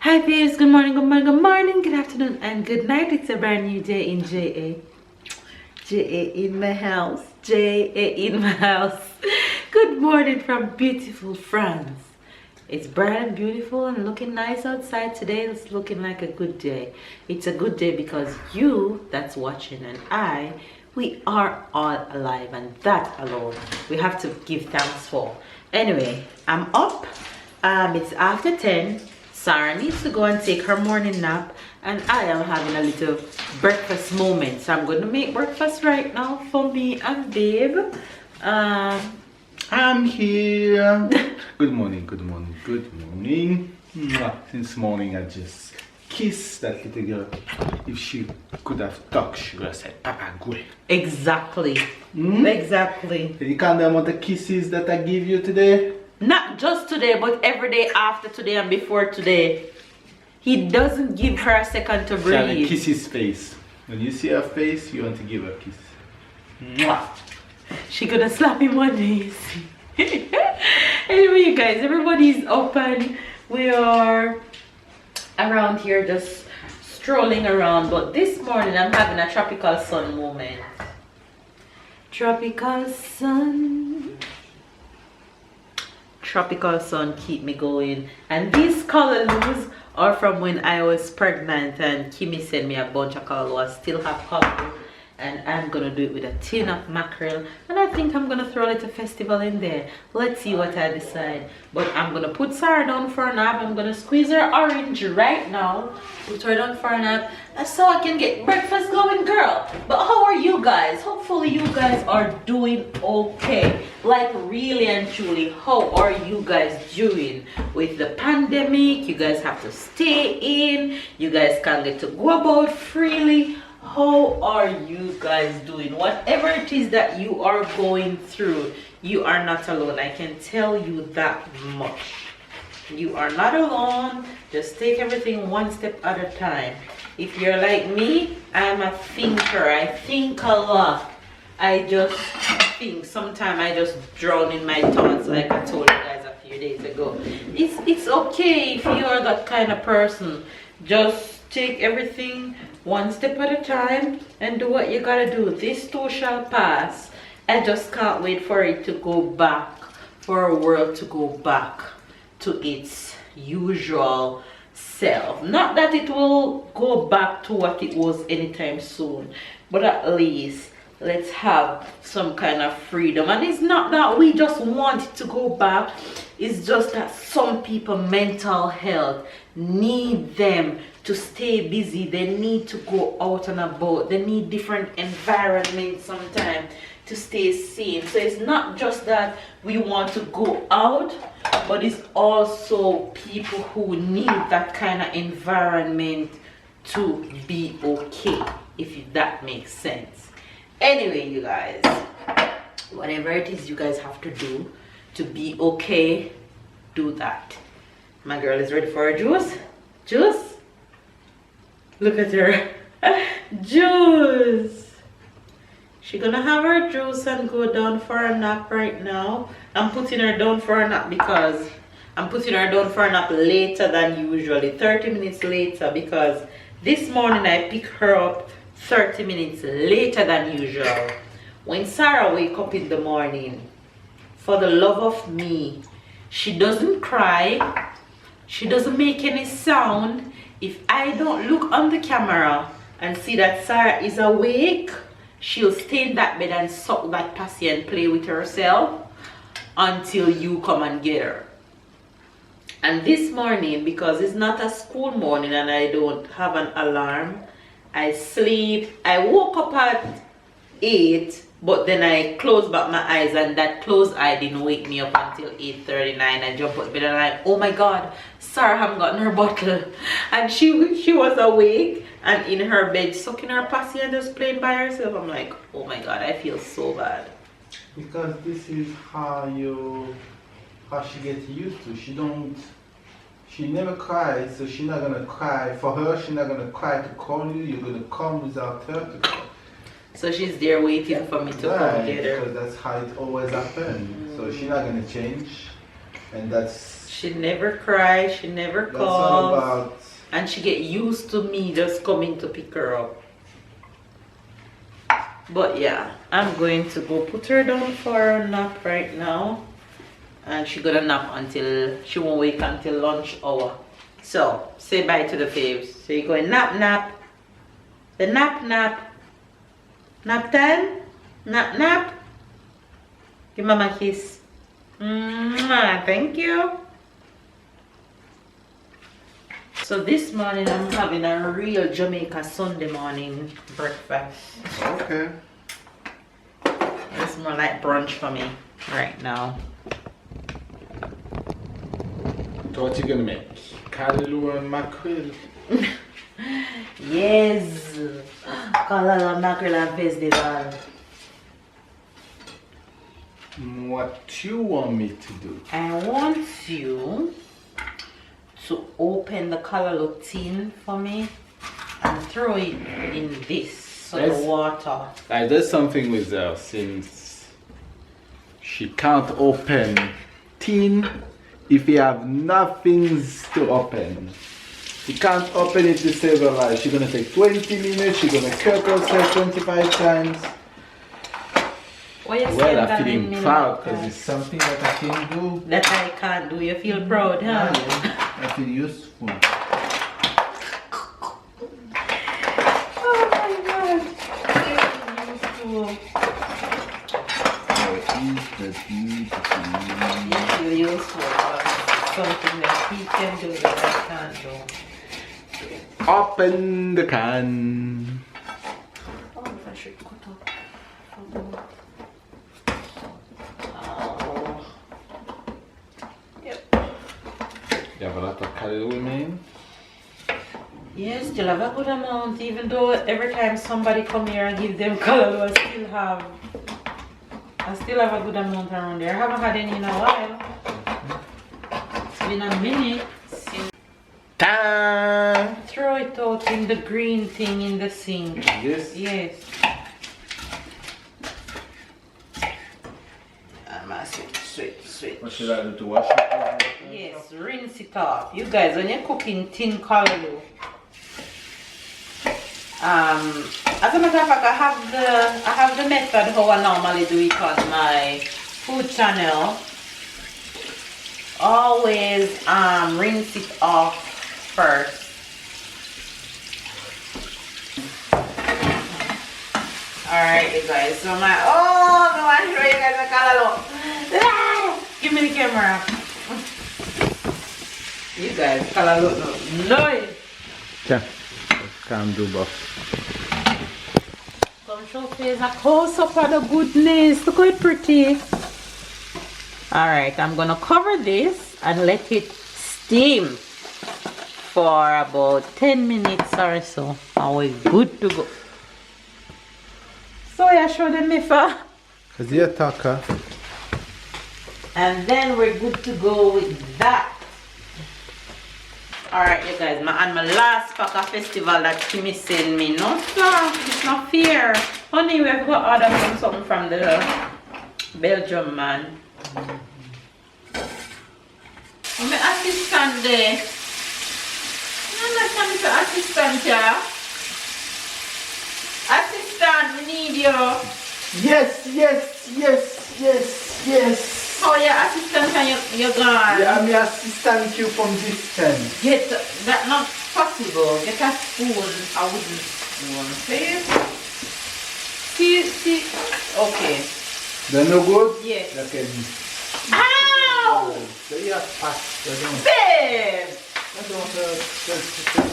Hi babes, good morning, good morning, good morning, good afternoon, and good night. It's a brand new day in JA. JA in my house. JA in my house. Good morning from beautiful France. It's bright and beautiful and looking nice outside today. It's looking like a good day. It's a good day because you that's watching and we are all alive, and that alone we have to give thanks for. Anyway, I'm up. It's after 10. Sarah needs to go and take her morning nap, and I am having a little breakfast moment. So I'm going to make breakfast right now for me and babe. I'm here. Good morning, good morning, good morning. Since morning I just kissed that little girl. If she could have talked, she would have said, Papa, go. Exactly. Exactly. Can you count the amount of kisses that I give you today? Not just today, but every day after today and before today. He doesn't give her a second to breathe. Charlie, kiss his face. When you see her face, you want to give her a kiss. Mwah. She gonna slap him one day. Anyway, you guys, everybody's up and we are around here just strolling around. But this morning I'm having a tropical sun moment. Tropical sun. Tropical sun keep me going, and these callaloos are from when I was pregnant and Kimmy sent me a bunch of callaloo. I still have callaloo, and I'm gonna do it with a tin of mackerel, and I think I'm gonna throw a little festival in there. Let's see what I decide. But I'm gonna put Sarah down for a nap. I'm gonna squeeze her orange right now, put her down for a nap, and so I can get breakfast going, girl. But how are you guys? Hopefully you guys are doing okay. Like really and truly, how are you guys doing with the pandemic? You guys have to stay in, you guys can't get to go about freely. How are you guys doing? Whatever it is that you are going through, you are not alone. I can tell you that much. You are not alone. Just take everything one step at a time. If you're like me, I'm a thinker. I think a lot. I just think. Sometimes I just drown in my thoughts, like I told you guys a few days ago. It's okay if you are that kind of person. Just take everything one step at a time and do what you gotta do. This too shall pass. I just can't wait for it to go back, for our world to go back to its usual self. Not that it will go back to what it was anytime soon, but at least let's have some kind of freedom. And it's not that we just want it to go back, it's just that some people mental health need them to stay busy. They need to go out and about. They need different environments sometimes to stay sane. So it's not just that we want to go out, but it's also people who need that kind of environment to be okay, if that makes sense. Anyway, you guys, whatever it is you guys have to do to be okay, do that. My girl is ready for a juice. Juice? Look at her. Juice. She's gonna have her juice and go down for a nap right now. I'm putting her down for a nap because I'm putting her down for a nap later than usually, 30 minutes later, because this morning I picked her up 30 minutes later than usual. When Sarah wake up in the morning, for the love of me, she doesn't cry, she doesn't make any sound. If I don't look on the camera and see that Sarah is awake, she'll stay in that bed and suck that pussy and play with herself until you come and get her. And this morning, because it's not a school morning and I don't have an alarm, I sleep. I woke up at 8, but then I closed back my eyes, and that closed eye didn't wake me up until 8:39. I jumped out of bed and I'm like, oh my god, Sarah haven't gotten her bottle. And she was awake and in her bed sucking her pussy and just playing by herself. I'm like, oh my god, I feel so bad. Because this is how she gets used to. She never cries, so she's not gonna cry. For her, she's not gonna cry to call you. You're gonna come without her to call. So she's there waiting for me to come get her. Because that's how it always happens. So she's not gonna change, and that's She never cries, she never That's all calls. about. And she get used to me just coming to pick her up. But yeah, I'm going to go put her down for a nap right now. And she gonna nap until, she won't wake until lunch hour. So, say bye to the faves. So you're going nap nap. The nap nap. Nap time? Nap nap. Give mama a kiss. Mwah, thank you. So this morning I'm having a real Jamaica Sunday morning breakfast. Okay. It's more like brunch for me right now. So what you gonna make? Callaloo and mackerel. Yes. Callaloo, mackerel and festival. What you want me to do? I want you to open the callaloo tin for me and throw it in this so Yes. the water. There's something with her since she can't open tin if you have nothing to open. She can't open it to save her life. She's gonna take 20 minutes, she's gonna cut herself 25 times. What you Well, saying, I'm darling, feeling me proud like because that? it's something that I can do. That I can't do. You feel proud, huh? I feel useful. Oh my god. You feel useful. Something that he can do that I can't do. Open the can. Oh, I should cut off. Oh. Yep. You have a lot of callaloo, man. Yes, still have a good amount, even though every time somebody come here and give them callaloo, I still have a good amount around there. I haven't had any in a while. It's been a minute since. Ta! Throw it out in the green thing in the sink. Yes. Yes. Switch. What should I do to wash it? Yes, rinse it off. You guys, when you're cooking tin callaloo, as a matter of fact, I have the method how I normally do it on my food channel. Always rinse it off first. Alright, you guys. So I want to show you guys the callaloo. Give me the camera. You guys, callaloo. No. Yeah. Can't do both. Come show face a close up of the goodness. Look how it's pretty. Alright, I'm gonna cover this and let it steam for about 10 minutes or so. And we're good to go. So I show them Mifa. Cause you're a talker. And then we're good to go with that. Alright, you guys, my last pack of festival that Kimmy sent me. No, it's not fair. Honey, we have got order something from the Belgium man. My assistant there. No, not my assistant here. Assistant, we need you. Yes. Oh, your assistant and you're gone. Yeah, I'm your assistant you from distance. Get that not possible. Get a spoon, a wooden spoon. See. Okay. They're no good? Yes. Okay. Ow! So you have passed. Babe! I don't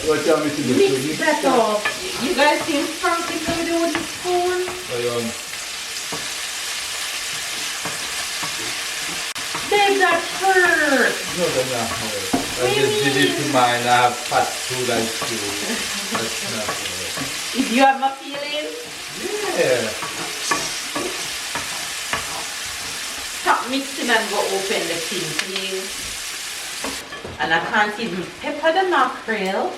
What you want me to do? Mix that up. You guys think Frankie can do with the spoon? What you want? Babe, that hurt. No, they're not hurt. I just did it to mine. I have fast food I do. That's not hurt. If you have my feeling, Yeah. stop mixing and go open the tin, please. And I can't even pepper the mackerel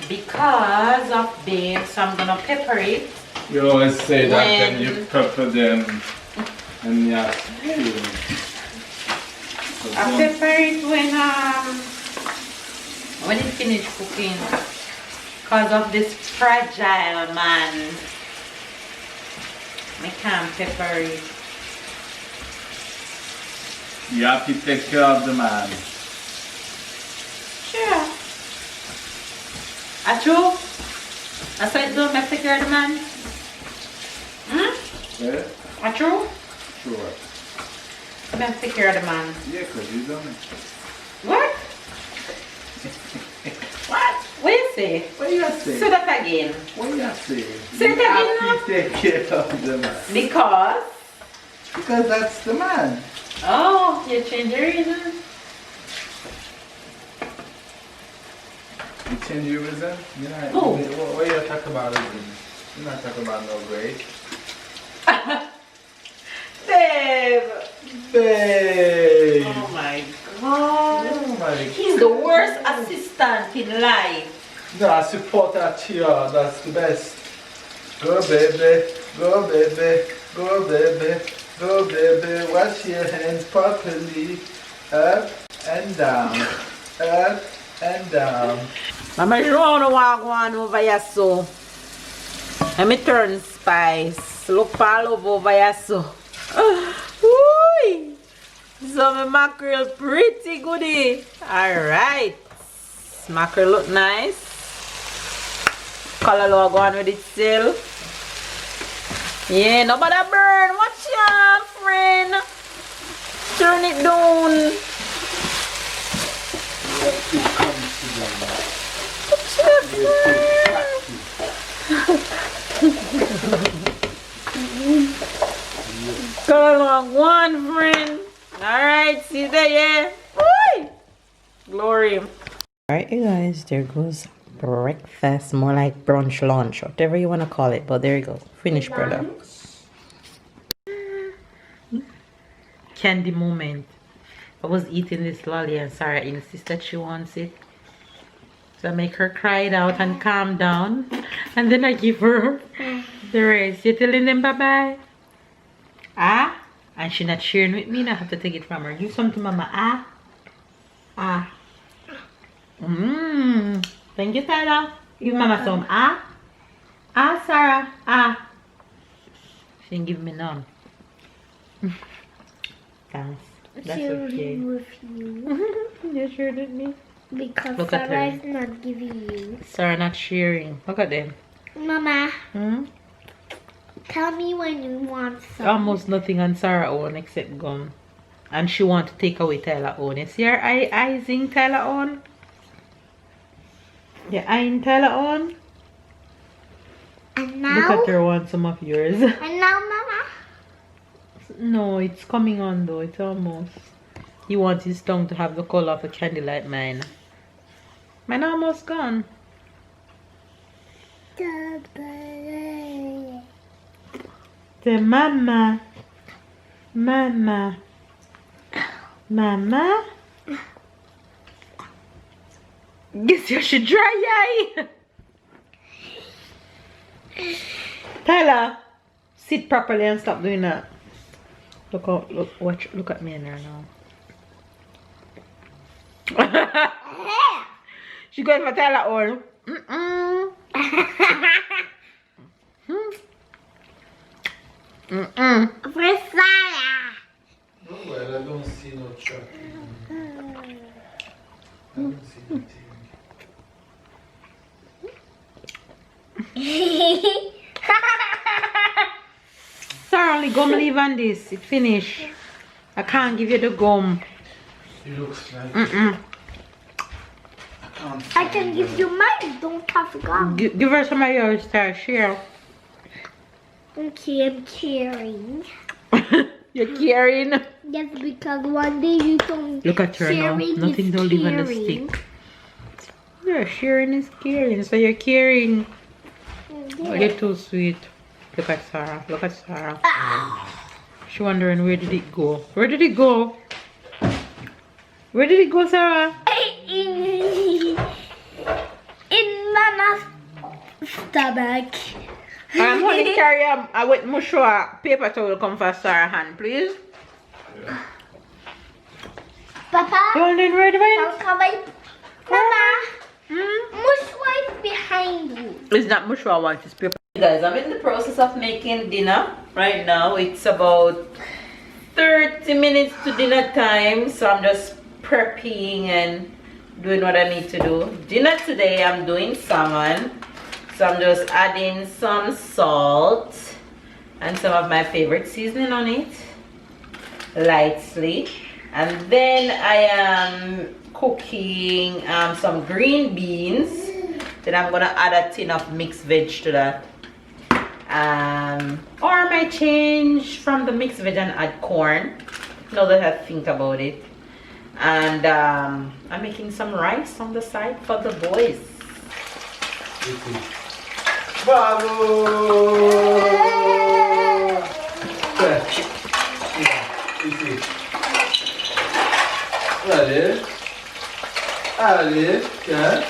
because of them, so I'm gonna pepper it. You always say that When- then you pepper them And yeah, I prepare it when it finish cooking. Because of this fragile man. I can't pepper it. you have to take care of the man. Sure. Achoo? I said don't make take care of the man. Hmm? Yeah? Achoo? Sure. I don't take care of the man. Yeah, because you done it. What? What? What you say? What you say? Say that again. What you say? Say it You again have to take care of the man. Because? Because that's the man. Oh, you change your reason? You change your reason? You're not, Who? what you talk about reason? You're not talking about no grade. Babe! Babe! Oh my god. Oh my He's the worst assistant in life. No, I support that cheer. That's the best. Go baby, go baby, go baby, go baby. Wash your hands properly. Up and down. Up and down. Mama, you wanna walk one over here so. Let me turn spice. Look all over here so. Woo! So my mackerel pretty goodie. Alright. Mackerel look nice. Callaloo go on with itself. Yeah, nobody burn. Watch out, friend. Turn it down. Callaloo one, friend. Alright, see you there, yeah. Woo! Glory. Alright, you guys, there goes breakfast, more like brunch, lunch, whatever you want to call it, but there you go. Finished product. Candy moment. I was eating this lolly and Sarah insists that she wants it. So I make her cry it out and calm down. And then I give her the rest. You're telling them bye-bye? Ah? And she not sharing with me and I have to take it from her. Give some to mama. Ah? Ah. Mmm. Thank you, Tyler. Give mama some. Ah? Ah, Sarah. Ah. She didn't give me none. Thanks. That's okay. With you. You shared with me? Because Look at Sarah her. is not giving you. Sarah not sharing. Look at them. Mama, Hmm? tell me when you want some. Almost nothing on Sarah own except gum. And she want to take away Tyler own. You see her eyesing Tyler on? Yeah, eyeing Tyler on? And now? Look at her want some of yours. And now, Mama? No, it's coming on though. It's almost. He wants his tongue to have the color of a candy like mine. Mine almost gone. The mama. Mama. Mama. Guess you should dry eye. Tyler, sit properly and stop doing that. Look out, look at me in there now. She going for Tyler all. For Sarah. No, well, I don't see no truck. I don't see nothing. Sarah, only gum leave on this. It finished. I can't give you the gum. It looks like I can give you mine. Don't have gum. Give her some of yours, Sarah. Share. Okay, I'm caring. You're carrying. Yes, because one day you told me Look at her now. sharing Nothing is don't leave on the caring. stick. Yeah, sharing is caring. So you're caring. Oh, you're too sweet. Look at Sarah. Look at Sarah. She's wondering where did it go? Where did it go? Where did it go, Sarah? In Mama's stomach. Honey, carry a wet mushroom paper towel come for Sarah hand, please. Papa, Golden red wine. Mama, mush wipe behind you. It's not mushroom I want, it's paper. Guys, I'm in the process of making dinner right now. It's about 30 minutes to dinner time, so I'm just prepping and doing what I need to do. Dinner today, I'm doing salmon, so I'm just adding some salt and some of my favorite seasoning on it lightly, and then I am cooking some green beans. Then I'm gonna add a tin of mixed veg to that, or I might change from the mixed veg and add corn, now that I think about it. And I'm making some rice on the side for the boys. Bravo! Allez, allez, tiens,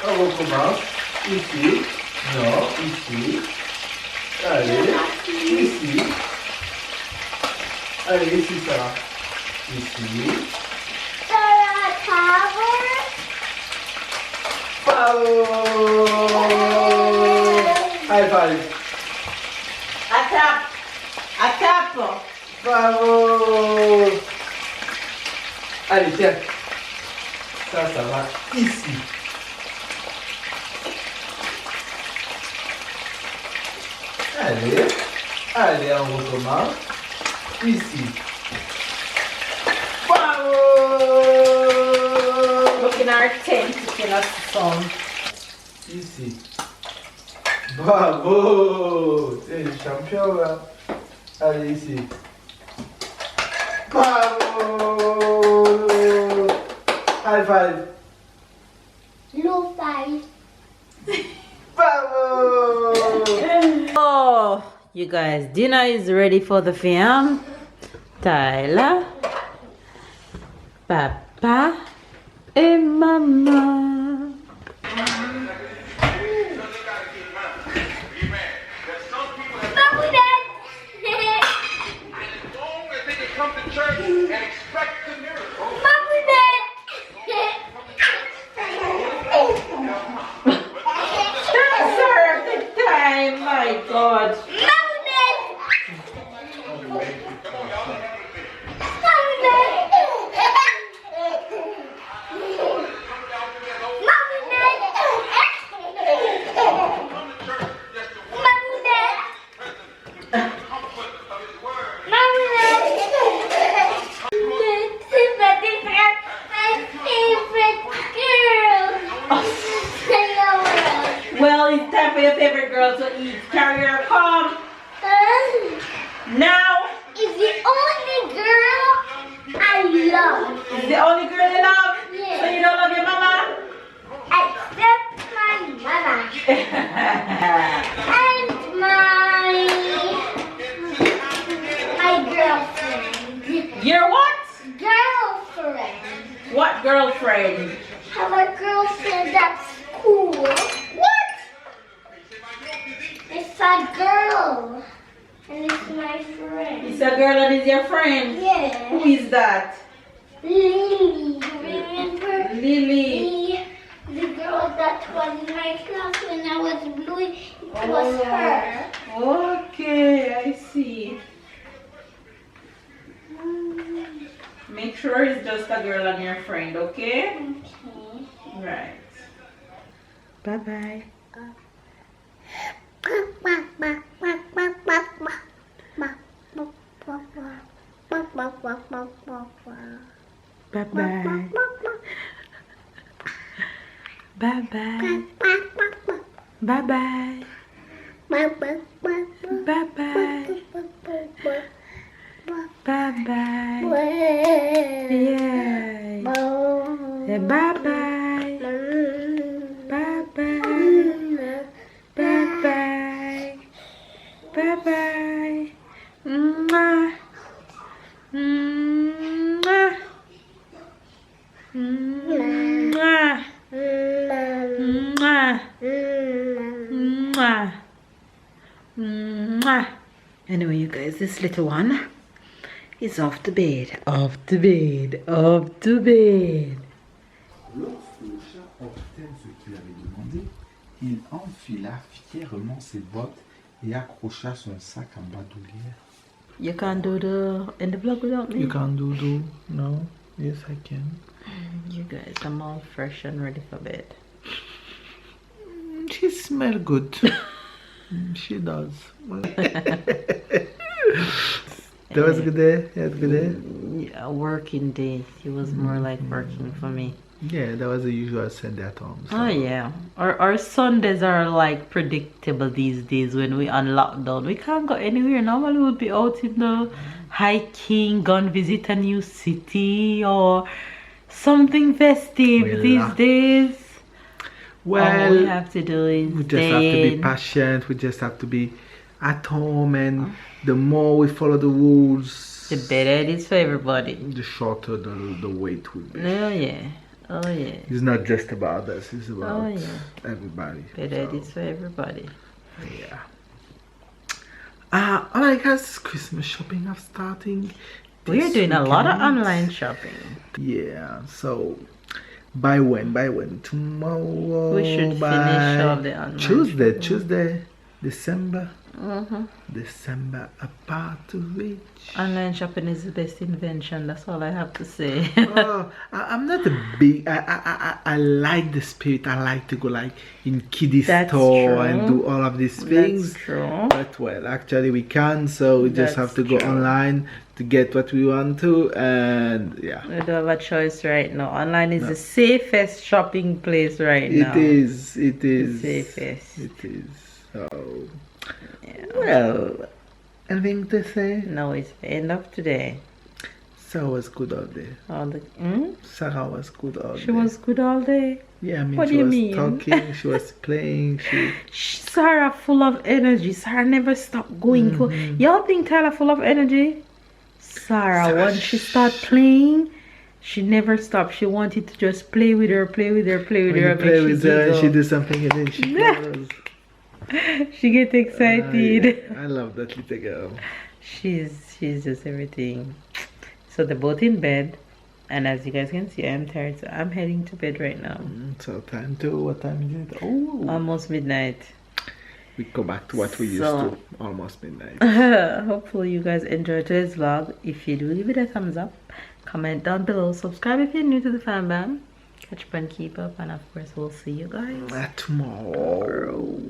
on recommence. Ici, non, ici. Allez, ici. Allez, ici, Sarah. Ici. Bravo! High five. Attrape. Bravo! Allez, tiens. Ça va ici. Allez, allez, on recommence. Ici. Bravo! Look in our tent, you cannot some. Ici. Bravo! C'est le champion là. Allez, ici. Bravo! High five. Low five. Bravo! Oh, you guys, dinner is ready for the fam. Tyler, Papa, and Mama. My God. Well, it's time for your favorite girl to eat. Carrier, come. Now. It's the only girl I love. It's the only girl you love? Yeah. So you don't love your mama? Except my mama. And my girlfriend. Your what? Girlfriend. What girlfriend? Have a girlfriend at school. What? It's a girl. And it's my friend. It's a girl and it's your friend? Yeah. Who is that? Lily. Remember? Lily. The girl that was in my class when I was blue, it was her. Okay, I see. Make sure it's just a girl and your friend, okay? Okay. Right. Bye-bye. Bye-bye. Bye-bye. Bye-bye. Bye-bye. Bye-bye. Yeah. Say bye-bye. Bye-bye. Bye-bye. Bye-bye. Mwah. Mwah. Mwah. Mwah. Mwah. Anyway, you guys, this little one is off to bed. Off to bed. Off to bed. Lorsque le chat obtint ce qu'il avait demandé, il enfila fièrement ses bottes et accrocha son sac en bandoulière. You can't do the in the vlog without me. You can't do no. Yes, I can. You guys, I'm all fresh and ready for bed. She smells good. She does. That was a good day. You had a good day. Yeah, working day. It was more like working for me. Yeah, that was the usual Sunday at home. So. Oh yeah, our Sundays are like predictable these days when we on lockdown. We can't go anywhere. Normally we'll be out in the hiking, gone visit a new city or something festive these days. Well, all we have to do is we just have to be patient. We just have to be at home, and the more we follow the rules, the better it is for everybody. The shorter the wait will be. Oh yeah. Oh yeah. It's not just about us, it's about everybody. Better it is for everybody. Yeah. I guess Christmas shopping are starting. We're doing a lot of online shopping. Yeah, so by when? Tomorrow? We should finish all the online Tuesday, December. December about to reach. Online shopping is the best invention. That's all I have to say. I'm not a big. I like the spirit. I like to go like in kiddie store and do all of these things. That's true. But well, actually we can, so we just have to go online to get what we want to, and yeah. We don't have a choice right now. Online is the safest shopping place right now. It is. The safest. It is. So. Yeah. Well, anything to say? No, it's the end of today. Sarah was good all day. Sarah was good all day. She was good all day. Yeah, I mean, what she do you was mean? talking, she was playing. Sarah full of energy. Sarah never stopped going. Y'all think Tyler full of energy? Sarah, once she started playing, she never stopped. She wanted to just play with her. When you play with her and she do something and then she goes. She gets excited. Yeah. I love that little girl. She's just everything. So they're both in bed, and as you guys can see, I'm tired, so I'm heading to bed right now. So time to what time is it? Oh, almost midnight. We go back to what we used to. Almost midnight. Hopefully you guys enjoyed today's vlog. If you do, leave it a thumbs up, comment down below, subscribe if you're new to the fam bam. Catch up and keep up, and of course we'll see you guys tomorrow.